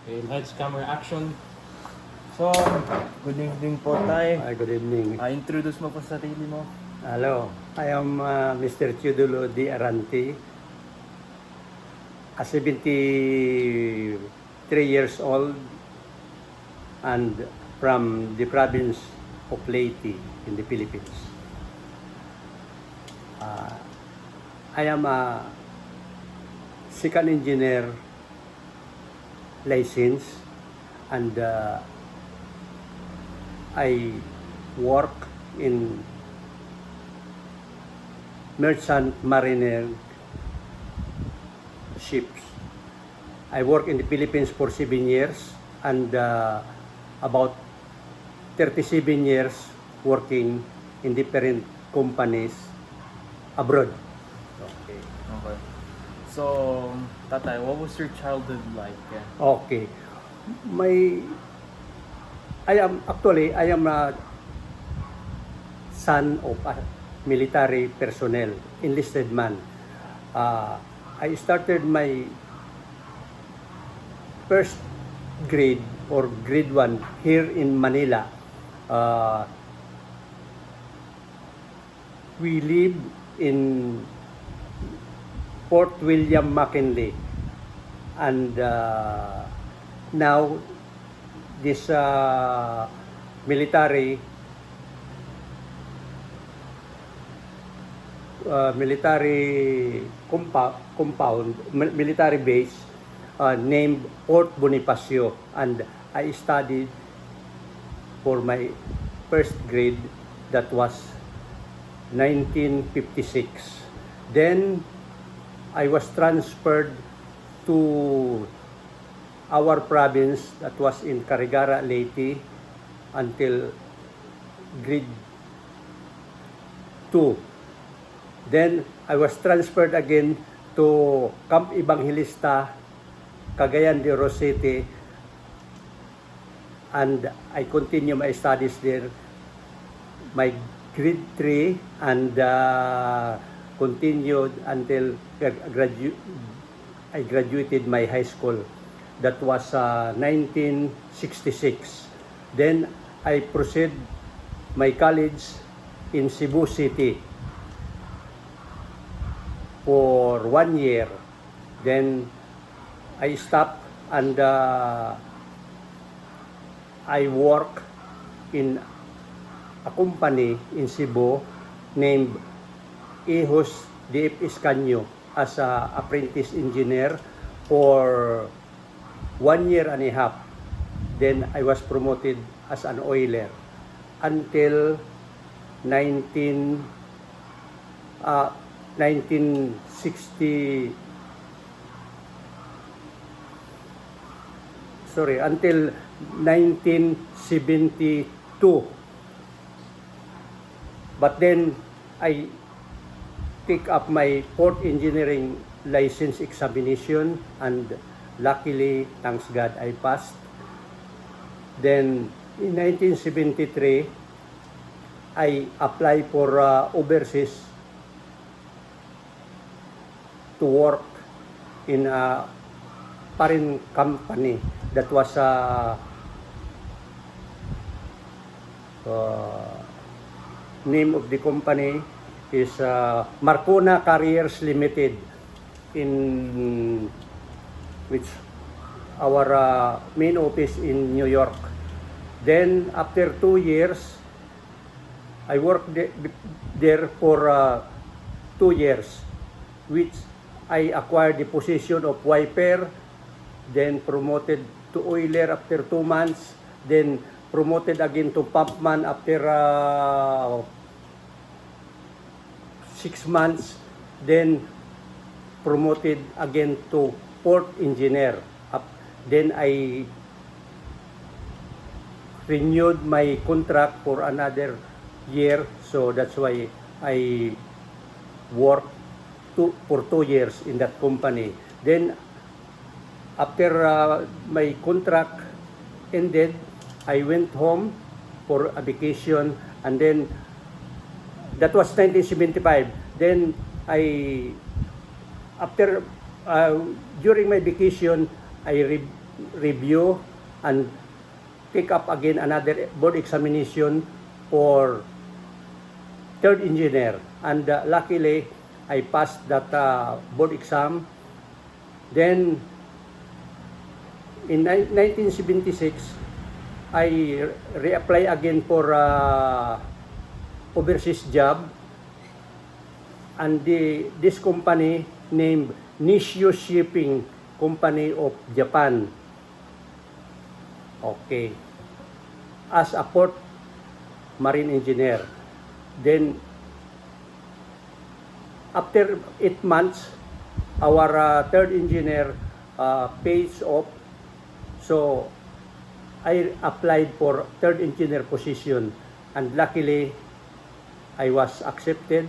Okay, lights, camera, action. So, Good evening po, Tay. Hi, good evening. Introduce mo po sa sarili mo. Hello, I am Mr. Chiudulo D. Aranti, a 73 years old and from the province of Leyte in the Philippines. I am a second engineer license and I work in merchant mariner ships. I work in the Philippines for 7 years and about 37 years working in different companies abroad. Okay. Okay. So, Tatay, what was your childhood like? Okay. I am a son of a military personnel, enlisted man. I started my first grade or grade 1 here in Manila. We live in Fort William McKinley, and now this military military base named Fort Bonifacio, and I studied for my first grade, that was 1956. Then I was transferred to our province, that was in Carigara, Leyte, until grade 2. Then I was transferred again to Camp Evangelista, Cagayan de Oro City, and I continue my studies there, my grade 3, and continued until I graduated my high school. That was 1966. Then I proceed my college in Cebu City for 1 year. Then I stopped and I work in a company in Cebu named Ehos D.F. Iscanio as a apprentice engineer for 1 year and a half. Then I was promoted as an oiler until 1960 until 1972. But then I take up my port engineering license examination, and luckily, thanks God, I passed. Then in 1973, I applied for overseas to work in a foreign company. That was name of the company is Marcona Carriers Limited, in which our main office in New York. Then after 2 years, I worked there for 2 years, which I acquired the position of wiper, then promoted to oiler after 2 months, then promoted again to pumpman after 6 months, then promoted again to port engineer. Then I renewed my contract for another year, so that's why I worked for 2 years in that company. Then after my contract ended, I went home for a vacation, and then that was 1975. Then I, after during my vacation, I review and take up again another board examination for third engineer. And luckily, I passed that board exam. Then, in 1976, I reapply again for overseas job, and this company named Nishio Shipping Company of Japan. Okay. As a port marine engineer. Then, after 8 months, our third engineer pays off. So, I applied for third engineer position, and luckily, I was accepted,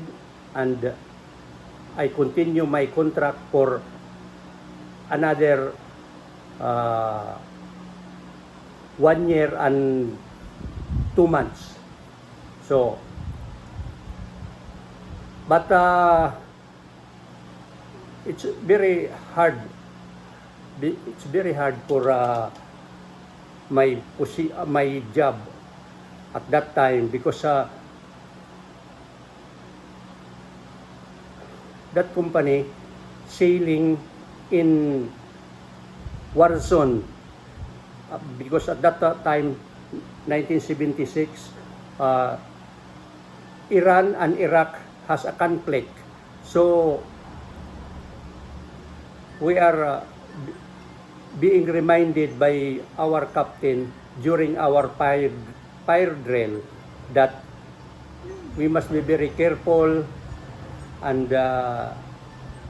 and I continue my contract for another 1 year and 2 months. So, but it's very hard. It's very hard for my job at that time, because that company sailing in war zone, because at that time, 1976, Iran and Iraq has a conflict. So we are being reminded by our captain during our fire drill that we must be very careful and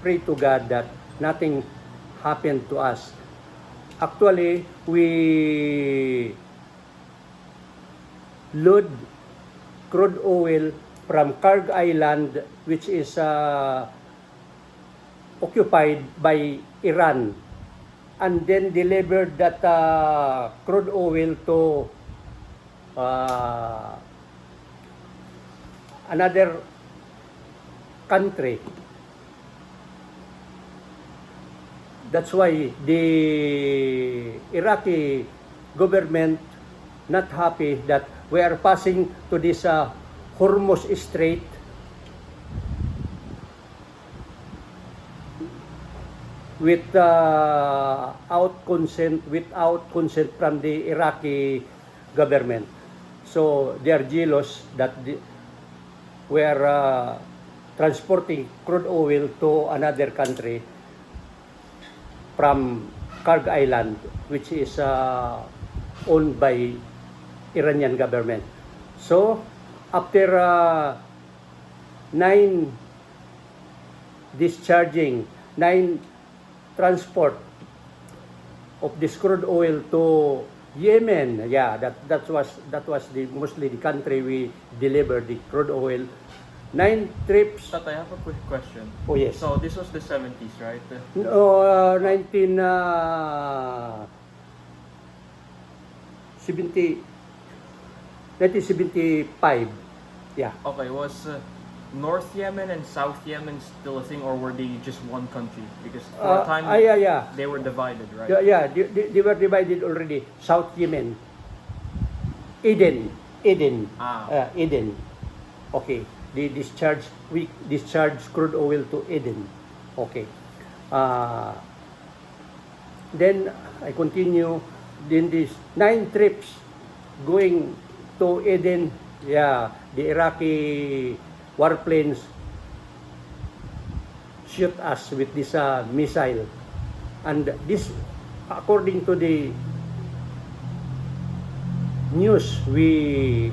pray to God that nothing happened to us. Actually, we load crude oil from Kharg Island, which is occupied by Iran, and then delivered that crude oil to another country. That's why the Iraqi government not happy that we are passing to this Hormuz Strait without consent from the Iraqi government. So they are jealous that we are transporting crude oil to another country from Kharg Island, which is owned by Iranian government. So after 9 transport of this crude oil to Yemen, that was mostly the country we delivered the crude oil. 9 trips. Tat, I have a quick question. Oh yes. So this was the 70s, right? No, 1975. Yeah. Okay, was North Yemen and South Yemen still a thing, or were they just one country? Because for a time Yeah. they were divided, right? Yeah, they were divided already. South Yemen, Eden. Eden. Okay, we discharge crude oil to Eden. Okay. Then I continue. Then these 9 trips going to Eden. Yeah, the Iraqi warplanes shoot us with this missile, and this, according to the news we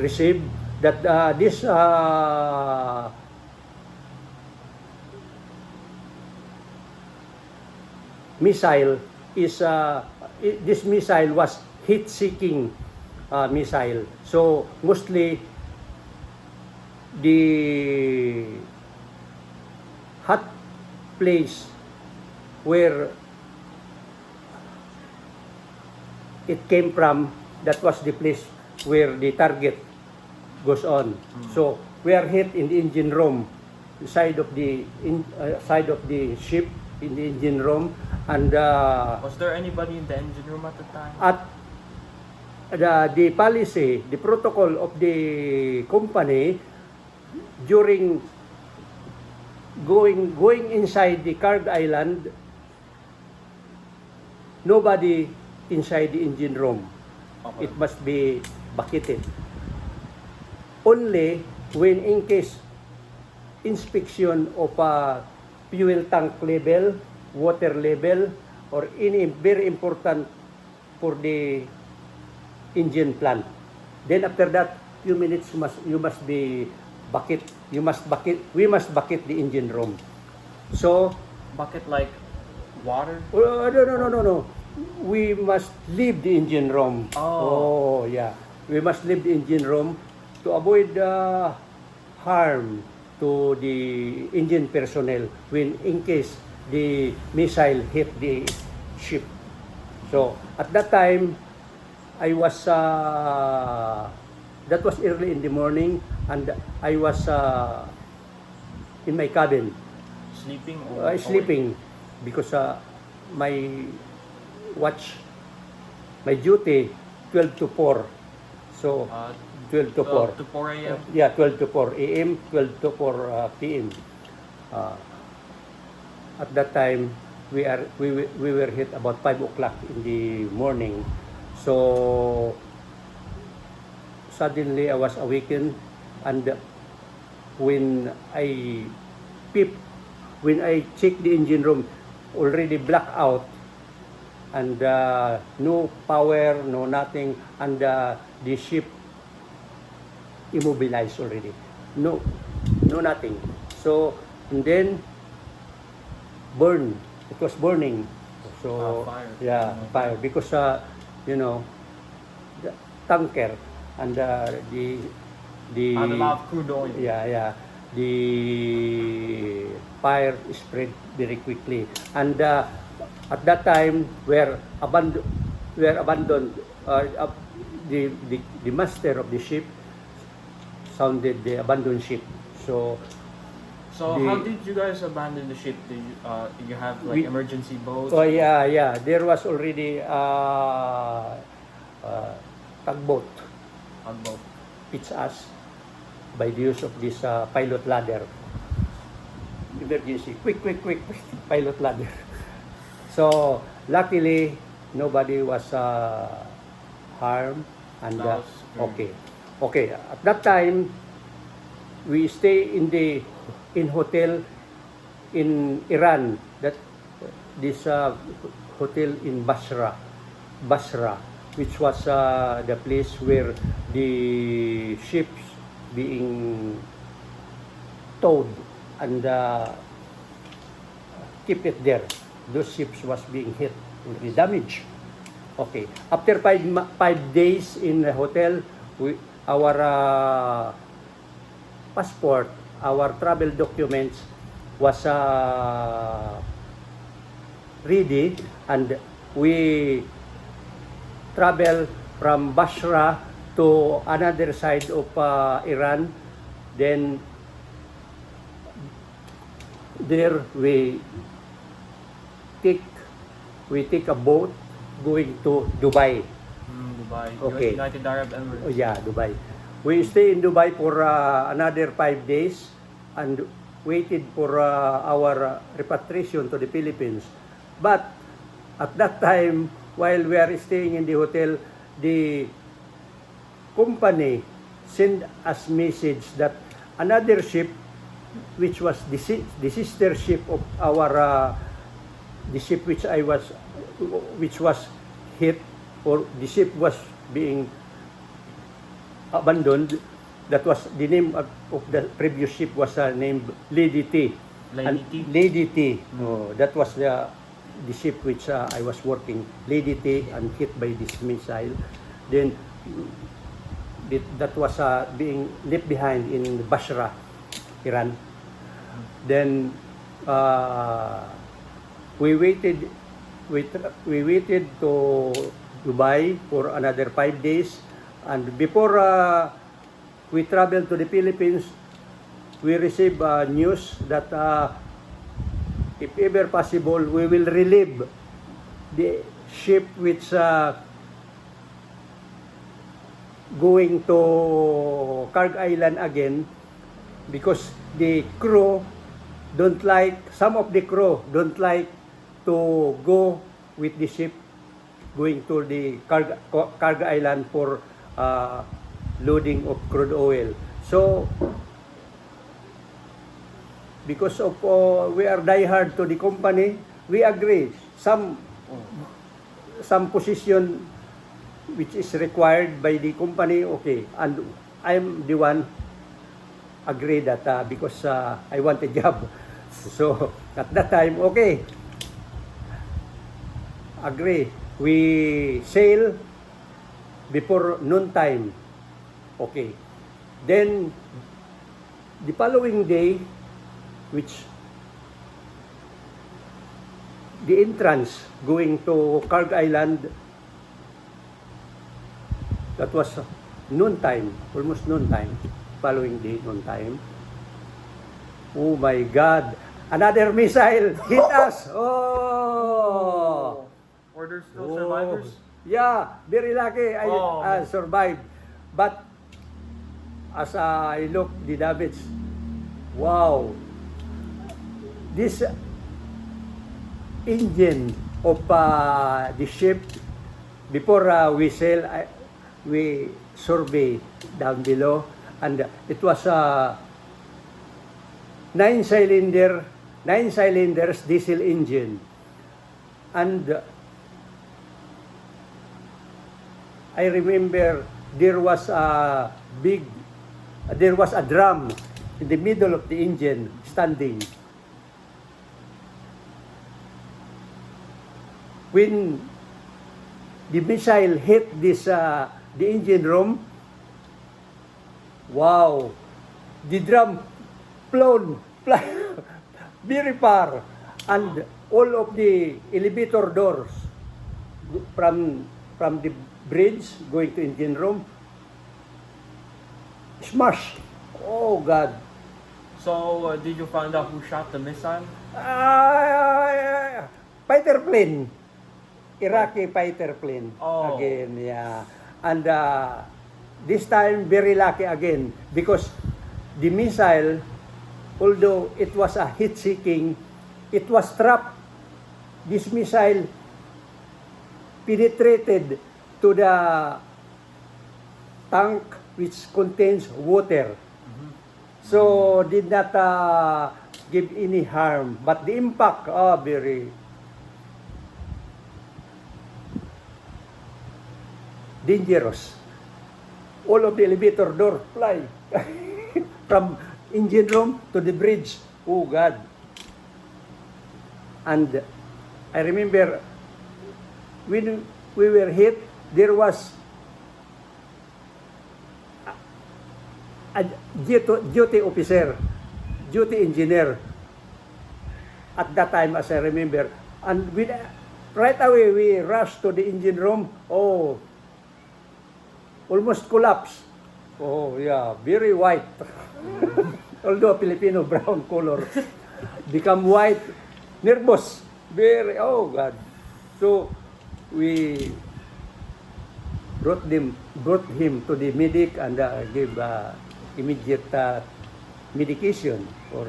received, that this missile was heat-seeking missile. So mostly the hot place where it came from, that was the place where the target goes on. So we are hit in the engine room, side of the ship, in the engine room, and Was there anybody in the engine room at the time? at the policy, the protocol of the company during going inside the cargo island, nobody inside the engine room. Okay. It must be bucketed. Only when in case inspection of fuel tank level, water level, or any very important for the engine plant. Then after that, few minutes you must be bucket. We must bucket the engine room. So Bucket like water? no. We must leave the engine room. Oh. Yeah. We must leave the engine room to avoid harm to the engine personnel when in case the missile hit the ship. So at that time, I was that was early in the morning, and I was in my cabin. Sleeping or Sleeping because my watch, my duty 12 to 4. So 12 to 4. To 4 a.m. Yeah, 12 to 4 a.m., 12 to 4 p.m. At that time, we were hit about 5 o'clock in the morning. So suddenly I was awakened, and when I checked the engine room, already blacked out, and no power, no nothing, and the ship immobilized already. No nothing. So, and then burn. It was burning. So Fire. yeah, fire, because the tanker and the Had a lot of crude oil. yeah, the fire spread very quickly, and at that time were abandoned. The master of the ship sounded the abandoned ship. So So how did you guys abandon the ship? Did you have like emergency boats? oh yeah, there was already tugboat Tugboat. pitch us by the use of this pilot ladder. Emergency, quick, pilot ladder. So luckily nobody was harmed, and That was good. okay. At that time we stay in hotel in Iran. That this hotel in Basra, which was the place where the ships being towed and keep it there. Those ships was being hit, really damaged. Okay. After 5 days in the hotel, our passport, our travel documents was ready, and we travel from Basra to another side of Iran. Then there we take a boat going to Dubai. Dubai. Okay. United Arab Emirates. Oh, yeah, Dubai. We stay in Dubai for another 5 days and waited for our repatriation to the Philippines. But at that time, while we are staying in the hotel, the company sent us message that another ship, which was the sister ship of our the ship which was hit, or the ship was being abandoned. That was the name of the previous ship, was named Lady T. Lady T. Oh, that was the ship which I was working, Lady T, and hit by this missile. Then that was being left behind in Basra, Iran. Then we waited to Dubai for another 5 days, and before we traveled to the Philippines, we received news that if ever possible, we will relieve the ship which going to Carg Island again, because the crew don't like, some of the crew don't like to go with the ship going to the Carg Island for loading of crude oil. So, because of we are diehard to the company, we agree some position which is required by the company, okay, and I'm the one agree that because I want a job. So at that time, okay, agree, we sail before noon time, okay. Then the following day, which the entrance going to Carg Island, that was noon time, almost noon time, following day noon time. Oh my God, another missile hit us. Oh, Were there still survivors? yeah, very lucky I Oh. survived. But as I look the damage, wow, this engine of the ship, before we sail, we survey down below, and it was a 9 cylinders diesel engine, and I remember there was a drum in the middle of the engine standing. When the missile hit this the engine room, wow, the drum flown very far, and all of the elevator doors from the bridge going to engine room smashed. Oh God. So, did you find out who shot the missile? Fighter plane. Iraqi fighter plane. Oh. Again, yeah. And this time, very lucky again, because the missile, although it was a heat-seeking, it was trapped. This missile penetrated to the tank which contains water. So, did not give any harm. But the impact, very dangerous. All of the elevator door fly from engine room to the bridge. Oh God. And I remember when we were hit, there was a duty officer, duty engineer at that time, as I remember. And right away we rushed to the engine room. Oh, almost collapsed. Oh yeah, very white. Although Filipino brown color, become white, nervous, very, oh God. So we brought him to the medic and gave immediate medication or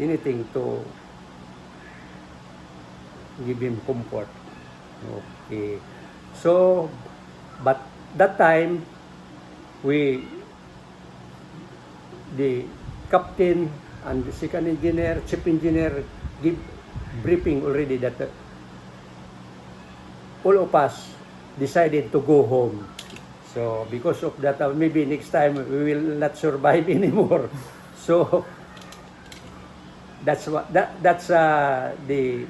anything to give him comfort. Okay. So, but that time, the captain and the second engineer, chief engineer, give briefing already that all of us decided to go home. So, because of that, maybe next time we will not survive anymore. So, that's the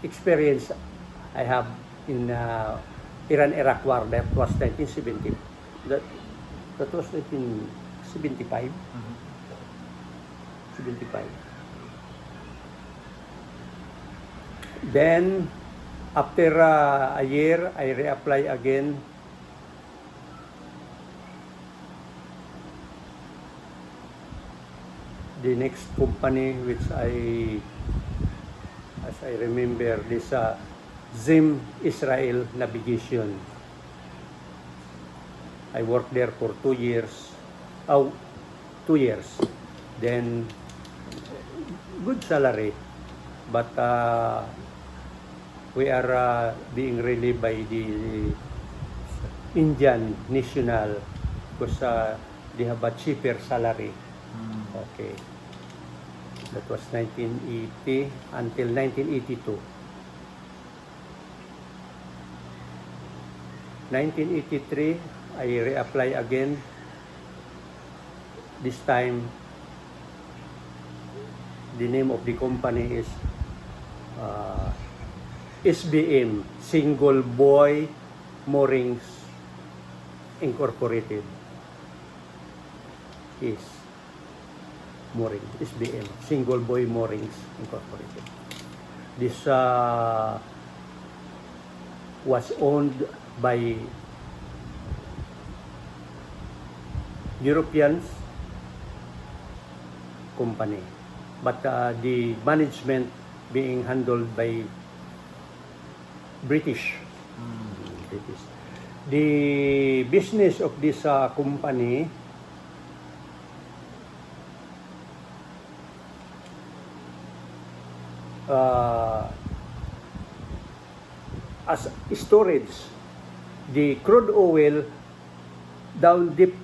experience I have in Iran-Iraq War. That was 1970. That was 1975. 75. Then, after a year, I reapply again. The next company which I as I remember, this Zim Israel Navigation. I worked there for 2 years. Oh, 2 years. Then, good salary. But we are being relieved by the Indian National because they have a cheaper salary. Okay. That was 1980 until 1982. 1983, I reapply again. This time, the name of the company is SBM, Single Buoy Moorings Incorporated. Is Mooring, SBM, Single Buoy Moorings Incorporated. This was owned by Europeans company, but the management being handled by British. British. The business of this company as storage, the crude oil down deep,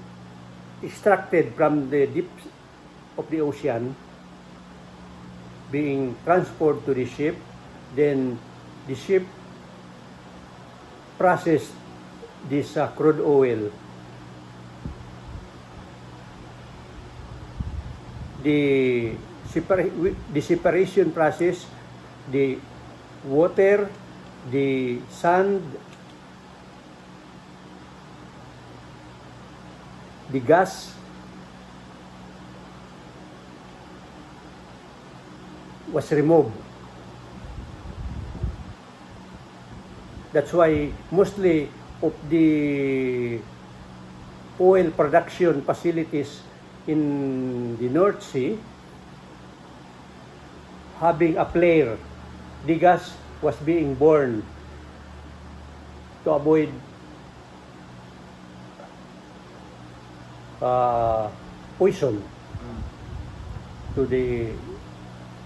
extracted from the deep of the ocean, being transported to the ship, then the ship processed this crude oil. The separation process, the water, the sand, the gas, was removed. That's why mostly of the oil production facilities in the North Sea having a flare, the gas was being burned to avoid poison to the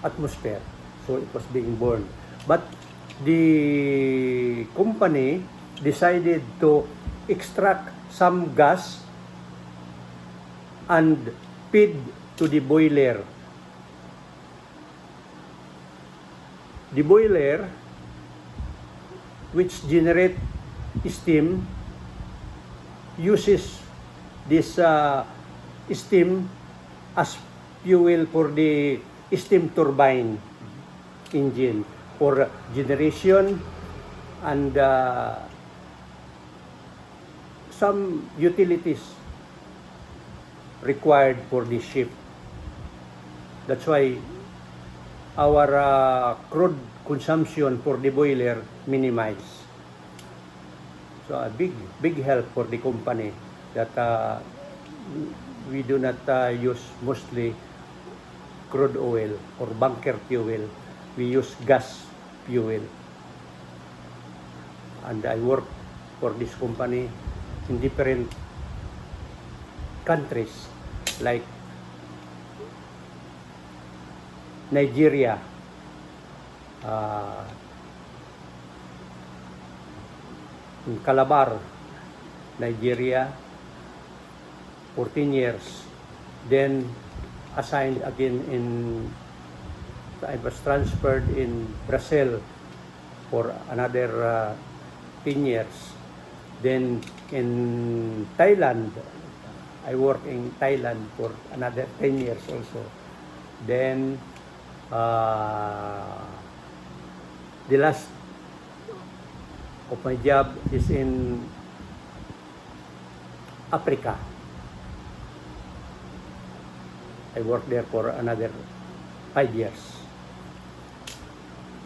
atmosphere. So it was being burned. But the company decided to extract some gas and feed to the boiler. The boiler, which generate steam, uses this steam as fuel for the steam turbine engine for generation and some utilities required for the ship. That's why our crude consumption for the boiler minimized. So a big help for the company that we do not use mostly crude oil or bunker fuel. We use gas fuel. And I work for this company in different countries like Nigeria, in Calabar, Nigeria, 14 years. Then assigned again I was transferred in Brazil for another 10 years. Then in Thailand, I worked in Thailand for another 10 years also. Then the last of my job is in Africa. I worked there for another 5 years.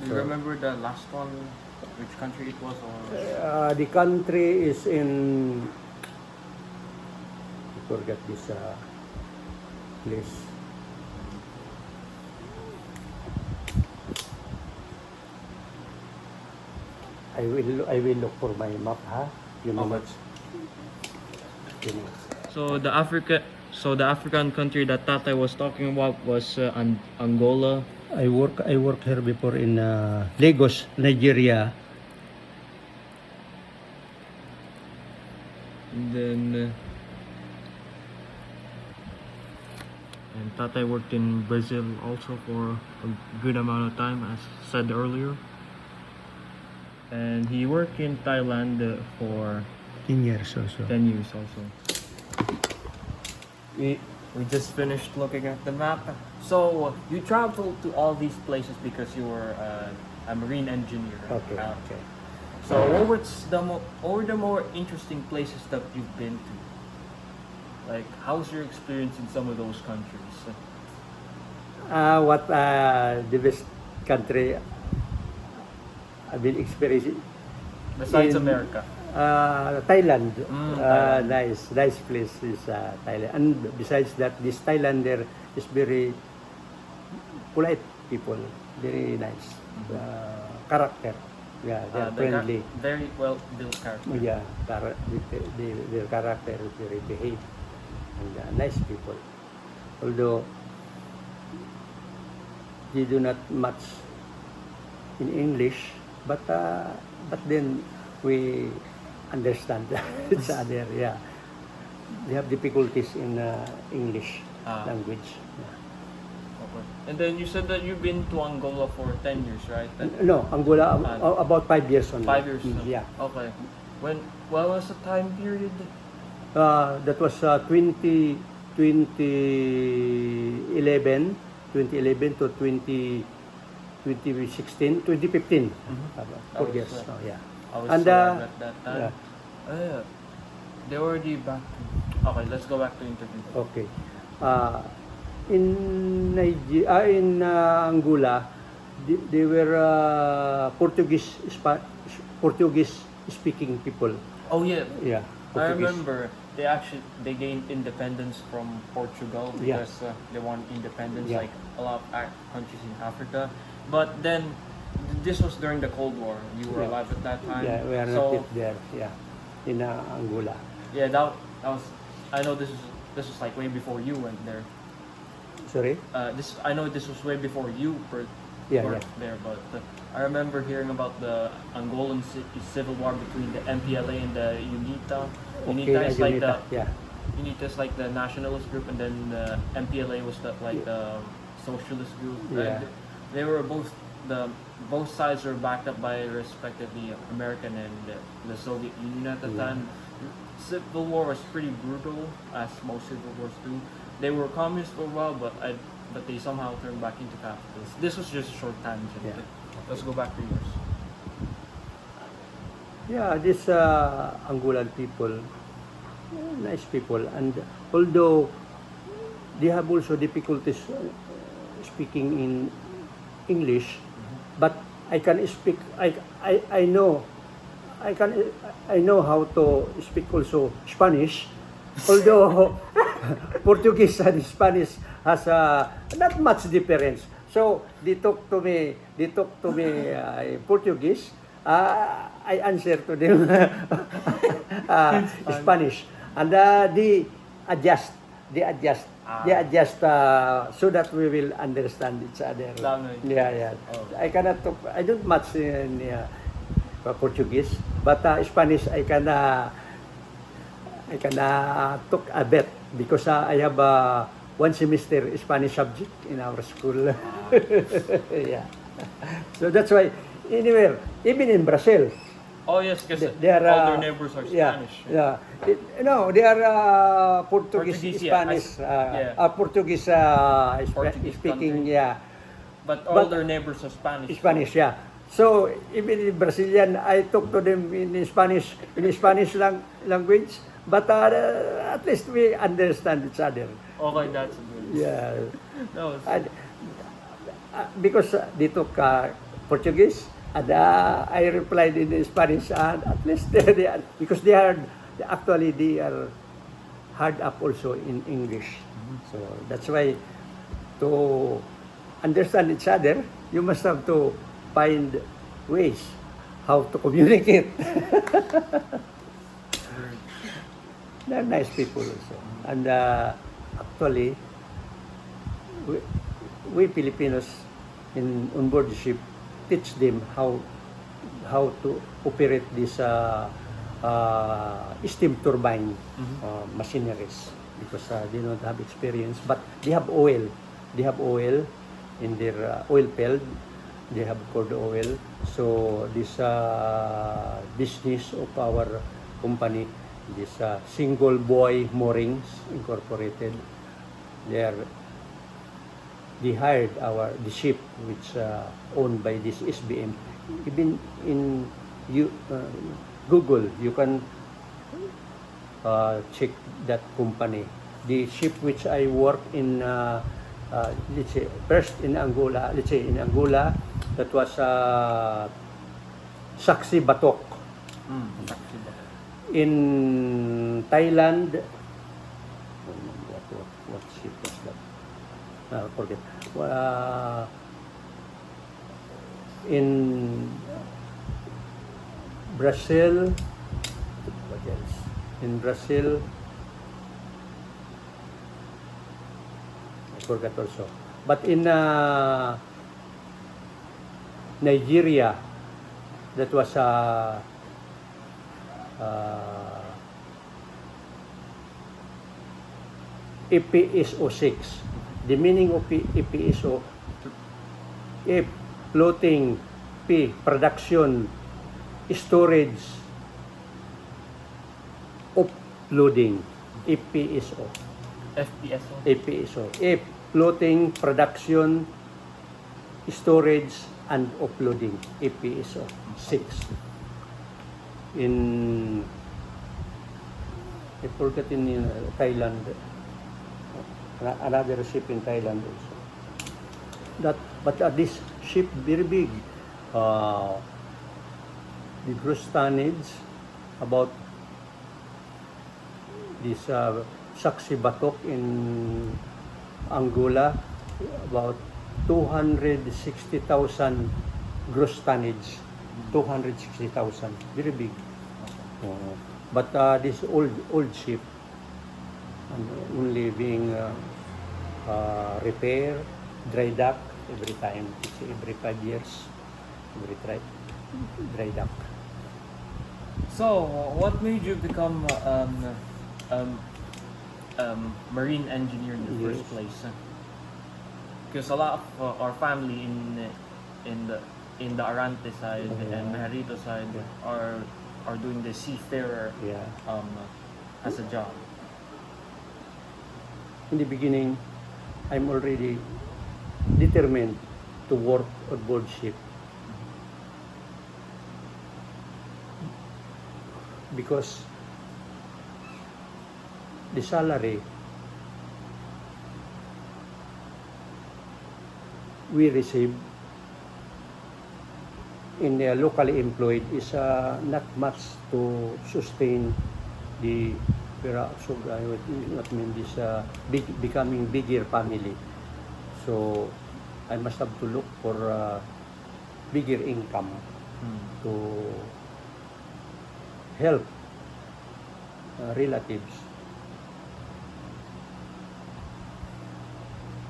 Do you remember the last one, which country it was? Or The country is in, I forgot this place. I will look for my map, ha? You know Okay. what? You know. So the African country that Tatay was talking about was Angola. I work here before in Lagos, Nigeria. And then and Tatay worked in Brazil also for a good amount of time, as said earlier. And he worked in Thailand for 10 years also. 10 years also. We just finished looking at the map. So you traveled to all these places because you were a marine engineer. Okay. Okay. So what were the more interesting places that you've been to? Like, how's your experience in some of those countries? What the best country I've been experiencing? Besides In- America. Thailand. Thailand. Nice place is Thailand. And besides that, this Thailander is very polite people, very nice character. Yeah, they're friendly. Very well built character. Yeah, their character is very behaved and nice people. Although they do not much in English, but then we understand each other. Yeah, they have difficulties in English language. Yeah. Okay. And then you said that you've been to Angola for 10 years, right? No, Angola about 5 years only. 5 years. Yeah. Okay. What was the time period? That was 2011 to 2016, 2015. 4 was, years. Yeah. I was And, so young at that time. yeah. They already back. Okay, let's go back to interview. Okay. In Angola, they were Portuguese speaking people. Oh yeah, Yeah. I Portuguese. remember they gained independence from Portugal Yeah. because they want independence Yeah. like a lot of countries in Africa. But then this was during the Cold War. You were Yeah. alive at that time. Yeah, we are so not yet there. Yeah, in Angola. yeah, that was. I know this was like way before you went there. Sorry. I know this was way before you Yeah, worked there, but I remember hearing about the Angolan civil war between the MPLA and the UNITA. UNITA is like the yeah. UNITA is like the nationalist group, and then the MPLA was the socialist group. Yeah. And they were both sides were backed up by respectively American and the Soviet Union at the time. Civil war was pretty brutal, as most civil wars do. They were communist for a while, but they somehow turned back into capitalists. This was just a short tangent. Yeah. Let's go back to yours. Yeah, these Angolan people, nice people, and although they have also difficulties speaking in English, but I can speak. I know I know how to speak also Spanish, although Portuguese and Spanish has not much difference. So they talk to me Portuguese. I answer to them Spanish, and they adjust so that we will understand each other. Language. Yeah. Oh. I cannot talk. I don't much in Portuguese, but Spanish I can talk a bit because I have one semester Spanish subject in our school. Yeah. So that's why anywhere, even in Brazil, Oh yes, because they are all their neighbors are Spanish. Yeah. No, they are Portuguese, Portuguese, yeah. Spanish, Portuguese, Portuguese speaking, country. yeah. But all But- their neighbors are Spanish. Spanish, yeah. So even in Brazilian, I talk to them in Spanish language, but at least we understand each other. Okay, that's good. Yeah. No, And, because they talk Portuguese, and I replied in Spanish, and at least they are, because they are hard up also in English. So that's why to understand each other, you must have to find ways how to communicate. They're nice people also. And actually, we Filipinos on board the ship teach them how to operate this steam turbine machineries, because they don't have experience, but they have oil. They have oil in their oil field. They have crude oil. So this business of our company, this Single Buoy Moorings Incorporated, they hired the ship which owned by this SBM. Even in Google, you can check that company. The ship which I work in, let's say, first in Angola, that was Saksi Batok. In Thailand, what ship was that? Forget. In Brazil, what else? In Brazil, I forgot also. But in Nigeria, that was EPSO 6. The meaning of EPSO, F, floating, P, production, storage, uploading, EPSO. FPSO. EPSO. F, floating, production, storage, and uploading, EPSO 6. In, I forgot in Thailand, another ship in Thailand also. But this ship very big. The gross tonnage about this Saksi Batok in Angola, about 260,000 gross tonnage. 260,000, very big. But this old ship, and only being repair, dry dock every time. It's every 5 years, every dry dock. So, what made you become marine engineer in the first place? Because a lot of our family in the Arante side and Mejerito side are doing the seafarer as a job. In the beginning, I'm already determined to work on board ship, because the salary we receive in the locally employed is not much to sustain the becoming bigger family. So I must have to look for bigger income to help relatives,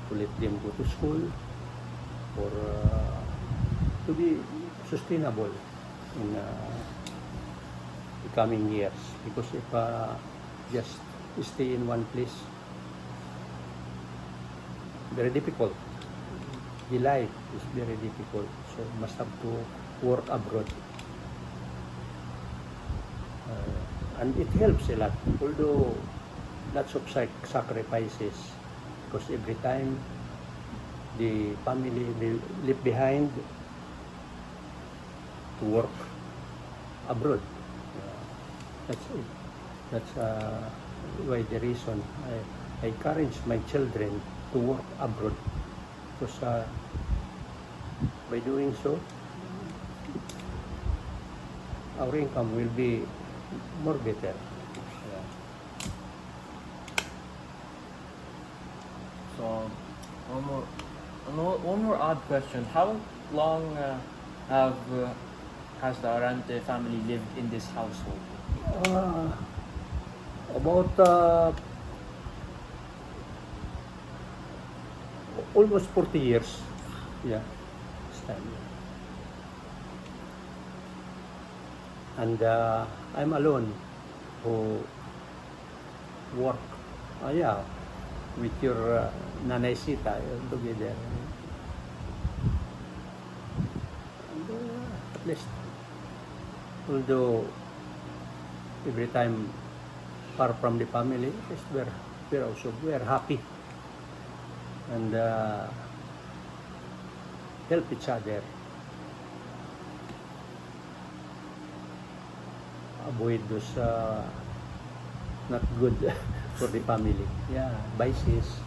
to let them go to school, or to be sustainable in the coming years. Because if just stay in one place, very difficult. The life is very difficult, so must have to work abroad. And it helps a lot, although lots of sacrifices, because every time the family will leave behind to work abroad. That's it. That's why the reason I encourage my children to work abroad, because by doing so, our income will be more better. So, one more odd question. How long has the Arante family lived in this household? About almost 40 years. Yeah, this time. And I'm alone who work. Yeah, with your Nanay Sita together. And, at least, although every time far from the family, at least we're happy and help each other. Avoid those not good for the family. Yeah, vices.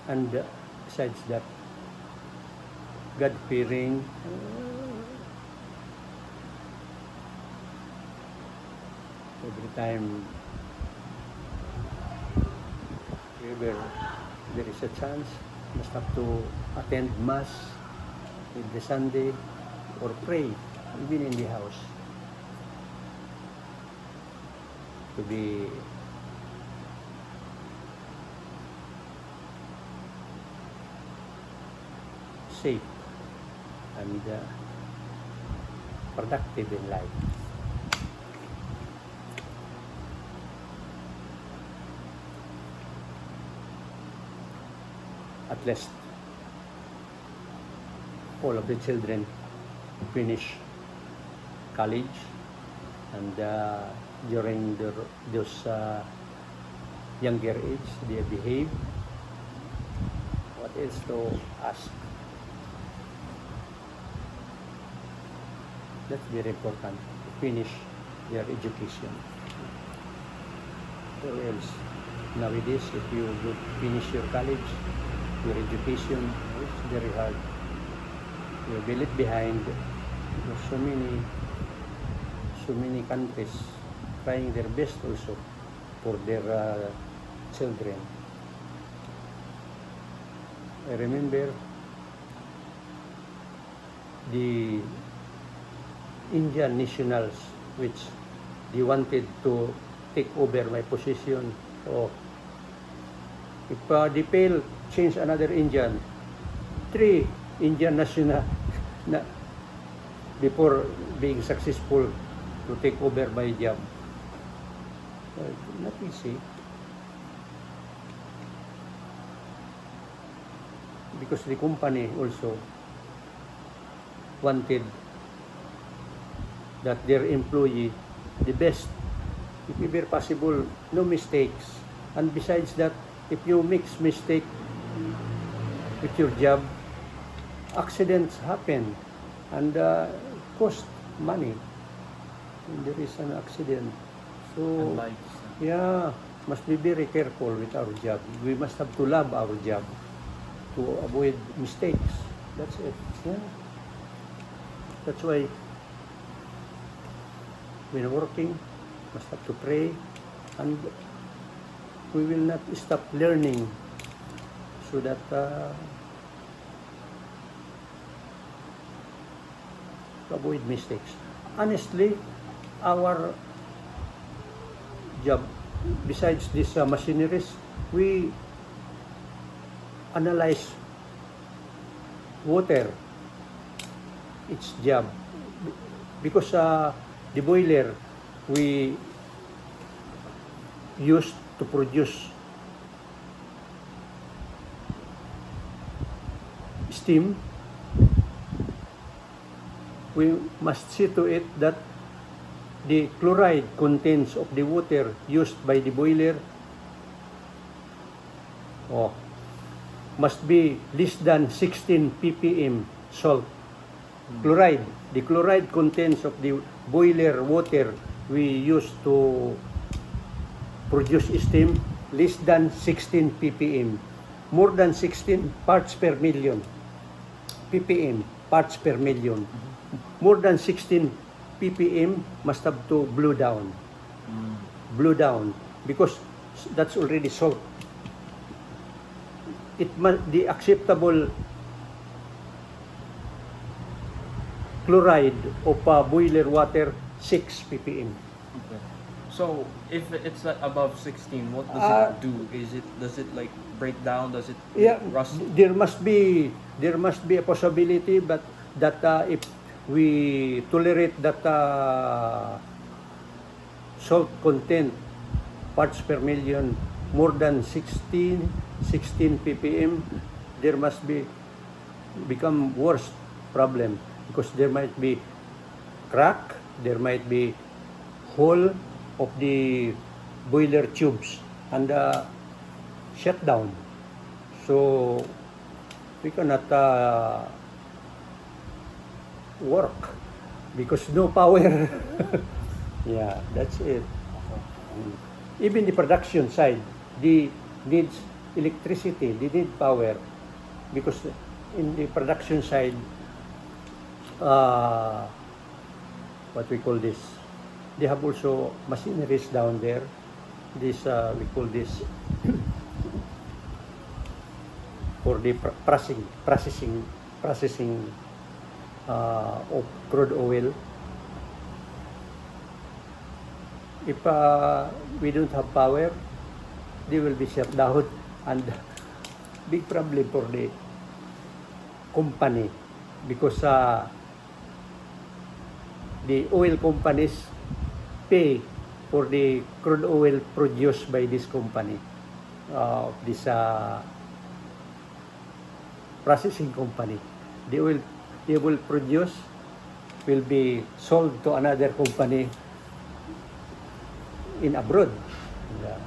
And besides that, God-fearing. Every time wherever there is a chance, must have to attend Mass every Sunday or pray even in the house to be safe and productive in life. At least all of the children finish college, and during those younger age they behave. What else to ask? That's very important, to finish their education. Or else, nowadays, if you finish your college, your education, it's very hard. You'll be left behind. There's so many countries trying their best also for their children. I remember the Indian nationals, which they wanted to take over my position. So, if they fail, change another Indian. 3 Indian national before being successful to take over my job. Not easy. Because the company also wanted that their employee, the best, if ever possible, no mistakes. And besides that, if you make mistake with your job, accidents happen and cost money when there is an accident. So, And lives. yeah, must be very careful with our job. We must have to love our job to avoid mistakes. That's it. Yeah. That's why when working, must have to pray, and we will not stop learning so that to avoid mistakes. Honestly, our job, besides these machineries, we analyze water, its job, because the boiler we use to produce steam, we must see to it that the chloride contents of the water used by the boiler must be less than 16 ppm salt. Chloride, the chloride contents of the boiler water we use to produce steam, less than 16 ppm. More than 16 parts per million. ppm, parts per million. More than 16 ppm must have to blow down. Blow down, because that's already salt. the acceptable chloride of boiler water 6 ppm. Okay. So if it's like above 16, what does Uh, it do? Does it like break down? Does it Yeah, rust? there must be a possibility, but that if we tolerate that salt content parts per million more than 16 ppm, there must become worse problem, because there might be crack, there might be hole of the boiler tubes and shutdown. So we cannot work because no power. Yeah, that's it. Even the production side, they needs electricity, they need power, because in the production side, what we call this, they have also machineries down there. This we call this for the processing of crude oil. If we don't have power, they will be shut down, and big problem for the company, because the oil companies pay for the crude oil produced by this company, this processing company. The oil they will produce will be sold to another company in abroad. Yeah.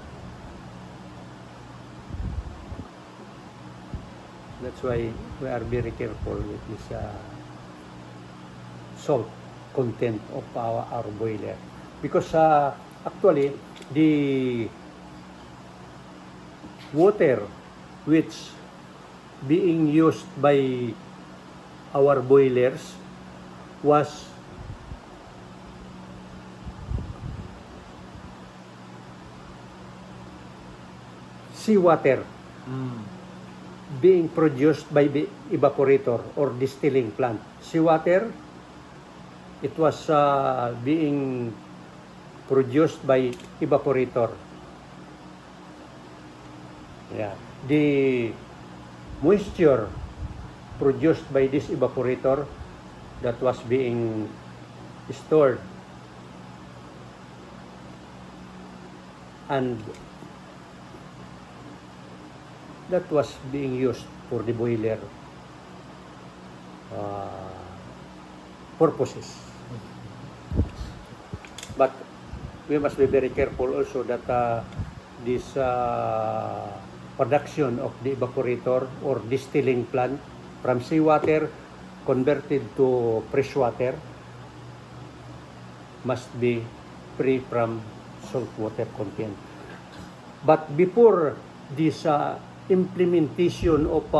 That's why we are very careful with this salt content of our boiler, because actually the water which being used by our boilers was seawater being produced by the evaporator or distilling plant. Seawater, it was being produced by evaporator. Yeah. The moisture produced by this evaporator that was being stored and that was being used for the boiler purposes. But we must be very careful also that this production of the evaporator or distilling plant from seawater converted to fresh water must be free from salt water content. But before this implementation of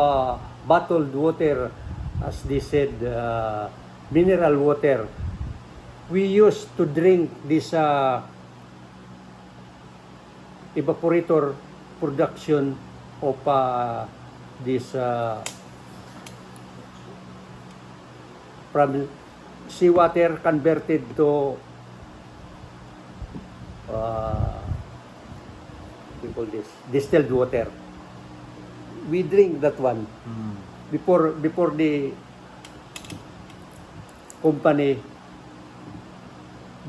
bottled water, as they said, mineral water, we used to drink this evaporator production of this from seawater converted to we call this distilled water. We drink that one before the company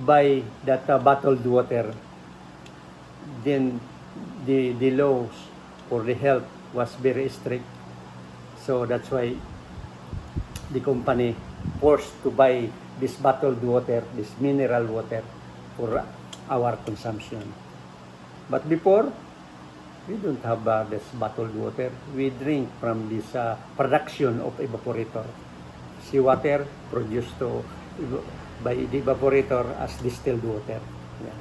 buy that bottled water. Then the laws for the health was very strict, so that's why the company forced to buy this bottled water, this mineral water, for our consumption. But before, we don't have this bottled water. We drink from this production of evaporator. Seawater produced by the evaporator as distilled water. Yeah.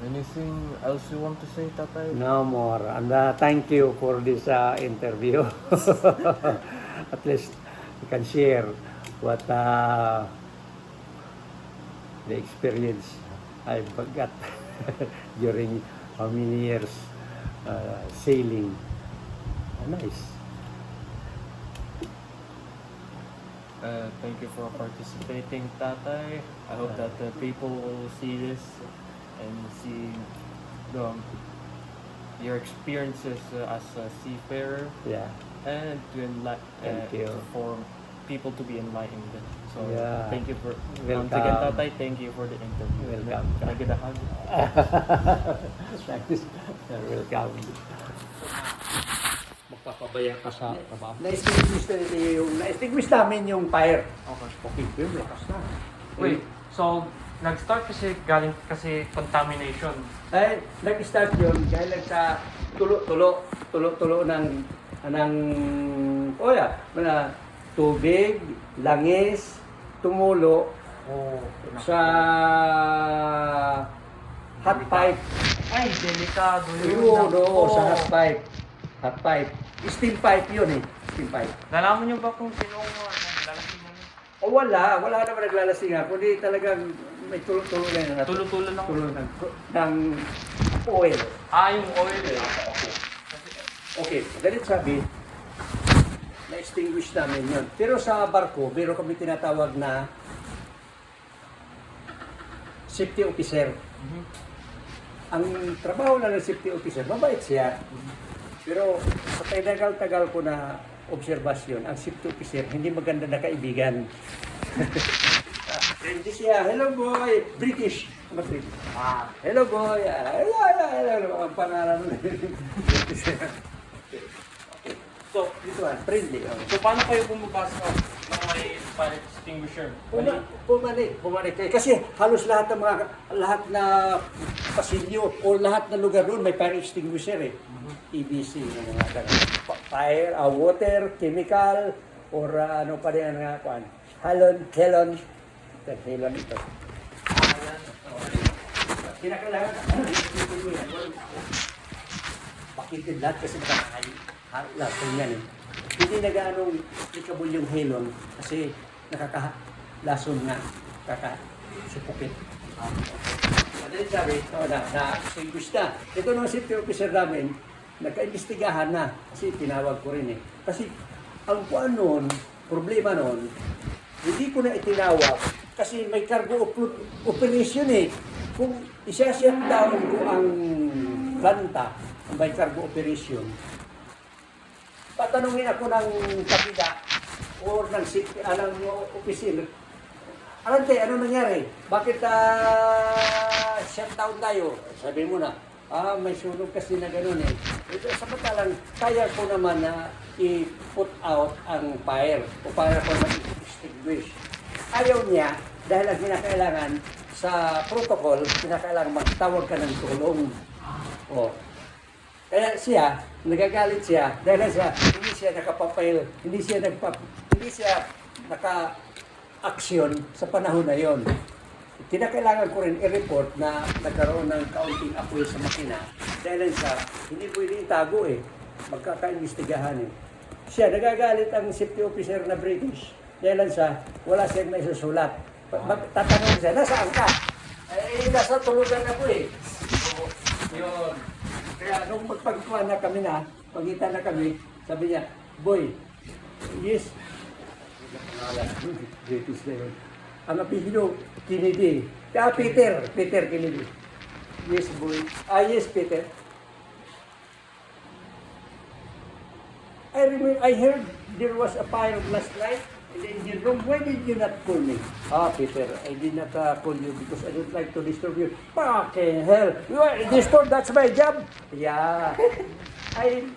Anything else you want to say, Tatay? No more. And thank you for this interview. At least you can share what the experience I got during how many years sailing. Nice. Thank you for participating, Tatay. I hope that the people will see this and see the, your experiences as a seafarer Yeah. and Thank you. for people to be enlightened. So Yeah. thank you for Welcome. once again, Tatay. Thank you for the interview. Welcome. Can I get a hug? Thanks. You're welcome. Magpapabaya ka sa trabaho. Na-extinguish na nito na-extinguish namin yung fire. Okay. Okay, yun, lakas na. Wait, so nag-start kasi galing kasi contamination. Ay, nag-start yun dahil lang sa tulo ng tubig, langis, tumulo Oh, sa hot pipe. Ay, delikado Yun, Oh. sa hot pipe. Hot pipe. Steel pipe yun eh. Steel pipe. Nalaman niyo ba kung sino ang naglalasing namin? O wala naman naglalasing nga. Kundi talagang may tulo-tulo na Tulo-tulo lang. tulo ng oil. Yung oil eh. Okay, ganit sabi, na-extinguish namin yun. Pero sa barko, meron kami tinatawag na safety officer. Ang trabaho na ng safety officer, mabait siya. Pero sa tagal-tagal ko na obserbasyon, ang safety officer, hindi maganda na kaibigan. Hindi siya, hello boy, British. Hello boy, hello, ang pangalan mo. So, dito friendly. So paano kayo bumabasa ng may fire extinguisher? Bumalik kayo. Kasi halos lahat na pasilyo o lahat na lugar doon may fire extinguisher eh. EBC, yung mga fire, water, chemical, or ano pa rin nga kuan. Halon ito. Kinakailangan pakitin lahat kasi lason yan eh. Hindi nagaanong applicable yung halon kasi nakakalason nga, kakasupukit. Madali sabi, na-extinguish na. Ito nung safety officer namin, nagka-imbestigahan na kasi tinawag ko rin eh. Kasi ang kuan noon, problema noon, hindi ko na itinawag kasi may cargo operation eh. Kung isa-shut down ko ang planta, may cargo operation, patanungin ako ng kapila o ng officer, Arante, ano nangyari? Bakit shutdown tayo? Sabi mo na, may sunog kasi na gano'n eh. Samantalang, kaya ko naman na i-put out ang fire o para ko ma-extinguish. Ayaw niya, dahil ang kinakailangan sa protocol, kinakailangan magtawag ka ng tulong. O. Kaya siya, nagagalit siya, dahil hindi siya nakapapile, hindi siya naka-aksyon sa panahon na yon. Kinakailangan ko rin i-report na nagkaroon ng kaunting apoy sa makina dahil hindi pwede itago eh, magkaka-investigahan eh. Siya, nagagalit ang safety officer na British dahil wala siyang may susulat. Tatanong siya, nasaan ka? Nasa tulugan ako eh. So, yun. Kaya nung magpagkuhan na kami pagkita na kami, sabi niya, boy, yes. British na yun. Ang apelyido, Kennedy. Peter Kennedy. Yes, boy. Yes, Peter. I heard there was a fire last night in the engine room. Why did you not call me? Peter, I did not call you because I don't like to disturb you. Fucking hell. You are disturb, that's my job. Yeah. I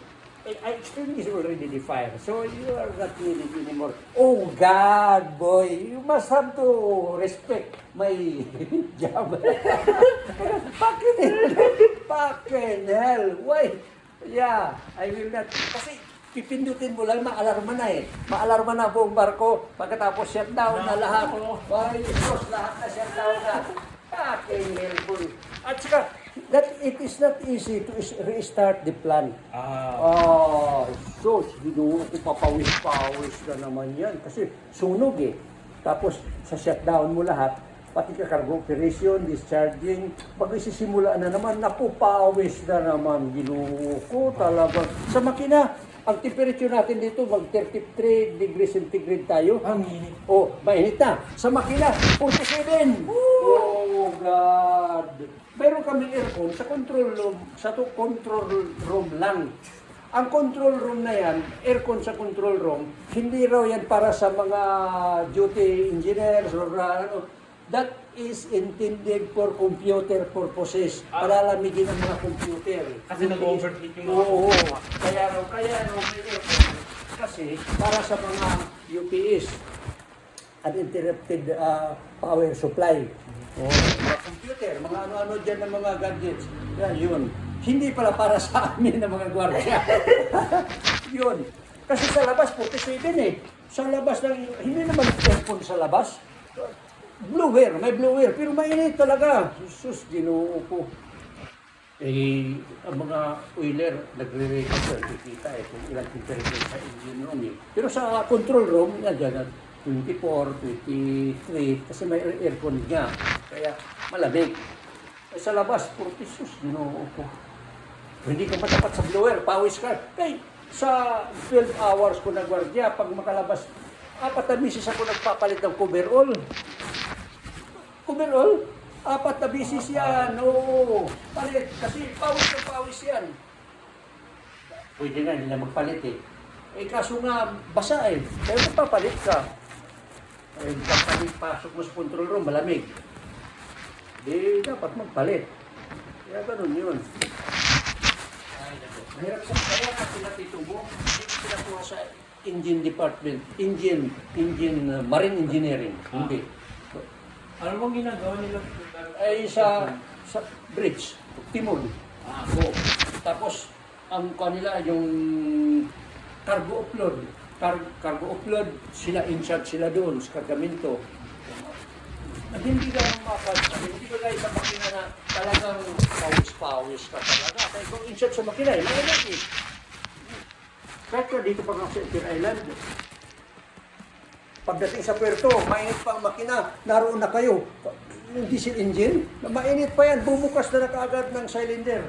extinguished already the fire, so you are not needed anymore. Oh God, boy, you must have to respect my job. Fucking hell, why? Yeah, I will not. Kasi pipindutin mo lang, maalarma na eh. Maalarma na buong barko. Pagkatapos shutdown na lahat. Why, lahat na shutdown na. Fucking hell, boy. At saka, that it is not easy to restart the plant. So, sinuha ko papawis na naman yan. Kasi sunog eh. Tapos, sa shutdown mo lahat, pati ka cargo operation, discharging, pag isisimula na naman, naku, pawis na naman, Ginoo ko talaga. Sa makina, ang temperature natin dito, mag 33 degrees centigrade tayo. Ang init. Oh, mainit na. Sa makina, 47. Oh, God. Meron kaming aircon sa control room, control room lang. Ang control room na yan, aircon sa control room, hindi raw yan para sa mga duty engineers or ano. That is intended for computer purposes. Palalamigin ang mga computer. Kasi nag-overheat yung mga Oo, kaya raw may aircon. Kasi para sa mga UPS, uninterrupted power supply. Oh, mga computer, mga ano-ano dyan ng mga gadgets. Yan, yun. Hindi pala para sa amin ng mga gwardiya. Yun. Kasi sa labas, 47 eh. Sa labas lang, hindi naman aircon sa labas. Blower, may blower. Pero mainit talaga. Sus, Ginoo ko. Eh, ang mga oiler, nagre-record, kikita eh, kung ilang temperature sa engine room eh. Pero sa control room, yan dyan, 24, 23, kasi may aircon niya. Kaya malamig. Eh, sa labas, 40 sus, Ginoo ko. Hindi ka matapat sa blower, pawis ka. Kaya sa 12 hours ko nagwardya, pag makalabas, 4 na bisis ako nagpapalit ng coverall. Coverall? 4 na bisis yan, oo. Palit, kasi pawis na pawis yan. Pwede nga nila magpalit eh. Eh kaso nga, basa eh. Kaya magpapalit ka. Eh, papalit, pasok mo sa control room, malamig. Eh, dapat magpalit. Kaya ganun yun. Mahirap sa kaya kasi natitubo, hindi sila kuha sa engine department, marine engineering. Hindi. Ano bang ginagawa nila? Ay sa bridge, timon. So, tapos ang kanila yung cargo offload. Cargo offload, sila in charge sila doon sa kargamento. At hindi ka nang hindi ka guys sa makina na talagang pawis ka talaga. Kaya kung in charge sa makina, mainit eh. Kahit ka dito pa nga sa Inter Island, pagdating sa puerto, mainit pa ang makina, naroon na kayo. Yung diesel engine, mainit pa yan, bumukas na kaagad ng cylinder.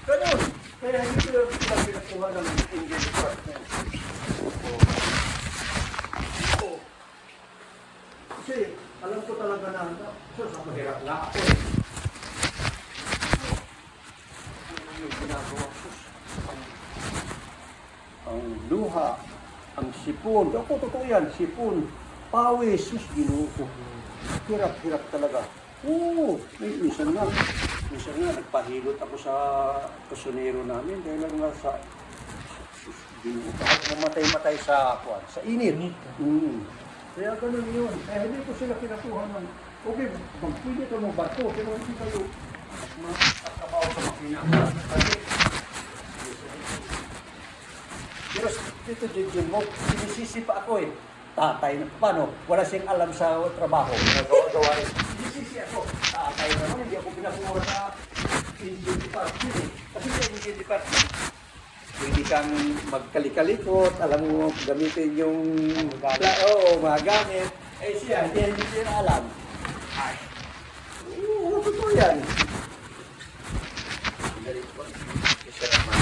Ganun. Kaya hindi ko lang pinakuha ng engine department. Kasi alam ko talaga na, mahirap na ako eh. Yung ginagawa ko, ang luha, ang sipon. Ako, totoo yan, sipon, pawis, sus, Ginoo ko. Hirap talaga. Oo, minsan nga, nagpahilot ako sa kasunero namin dahil lang nga sa, sus, Ginoo ko. Mamatay-matay sa init. Kaya ganun yun. Kaya hindi ko sila pinakuha ng, okay, pwede ito mong barko, pero hindi kayo magkakabaw sa makina. Kasi, pero dito, Jim mo, sinisisi pa ako eh. Tatay na, paano? Wala siyang alam sa trabaho. Nagawa eh. Sinisisi ako. Tatay naman, hindi ako pinakuha sa engine department eh. Kasi sa engine department, pwede kang magkalikalikot, alam mo, gamitin yung mga gamit. Eh siya, hindi siya alam. Ay. Totoo yan. Galit ko. Isa naman.